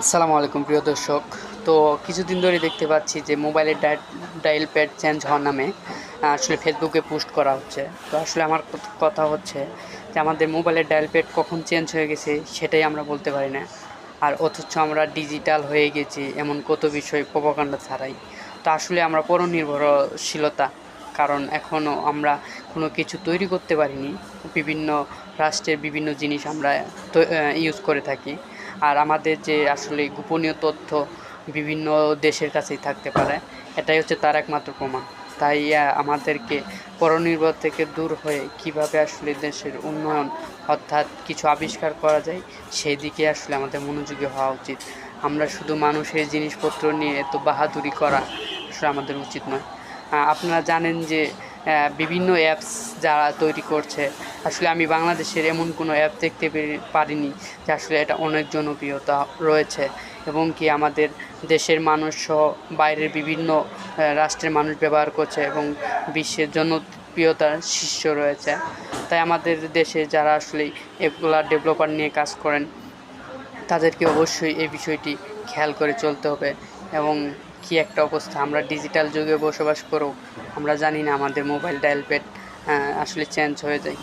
আসসালামু আলাইকুম প্রিয় দর্শক। তো কিছুদিন ধরে দেখতে পাচ্ছি যে মোবাইলের ডায়াল প্যাড চেঞ্জ হওয়ার নামে আসলে ফেসবুকে পোস্ট করা হচ্ছে। তো আসলে আমার কথা হচ্ছে যে আমাদের মোবাইলের ডায়াল প্যাড কখন চেঞ্জ হয়ে গেছে সেটাই আমরা বলতে পারি না। আর অথচ আমরা ডিজিটাল হয়ে গেছি এমন কত বিষয় প্রোপাগান্ডা ছাড়াই। তো আসলে আমরা পরনির্ভরশীলতা, কারণ এখনও আমরা কোনো কিছু তৈরি করতে পারিনি। বিভিন্ন রাষ্ট্রের বিভিন্ন জিনিস আমরা ইউজ করে থাকি। আর আমাদের যে আসলে গোপনীয় তথ্য বিভিন্ন দেশের কাছেই থাকতে পারে, এটাই হচ্ছে তার একমাত্র প্রমাণ। তাই আমাদেরকে পরনির্ভর থেকে দূর হয়ে কিভাবে আসলে দেশের উন্নয়ন অর্থাৎ কিছু আবিষ্কার করা যায় সেই দিকে আসলে আমাদের মনোযোগী হওয়া উচিত। আমরা শুধু মানুষের জিনিসপত্র নিয়ে এত বাহাদুরি করা আসলে আমাদের উচিত নয়। আপনারা জানেন যে বিভিন্ন অ্যাপস যারা তৈরি করছে, আসলে আমি বাংলাদেশের এমন কোনো অ্যাপ দেখতে পারিনি যে আসলে এটা অনেক জনপ্রিয়তা রয়েছে এবং কি আমাদের দেশের মানুষসহ বাইরের বিভিন্ন রাষ্ট্রের মানুষ ব্যবহার করছে এবং বিশ্বের জনপ্রিয়তার শীর্ষ রয়েছে। তাই আমাদের দেশে যারা আসলে এগুলা ডেভেলপার নিয়ে কাজ করেন তাদেরকে অবশ্যই এই বিষয়টি খেয়াল করে চলতে হবে। এবং কি একটা অবস্থা, আমরা ডিজিটাল যুগে বসবাস করেও আমরা জানি না আমাদের মোবাইল ডায়াল প্যাড আসলে চেঞ্জ হয়ে যায়।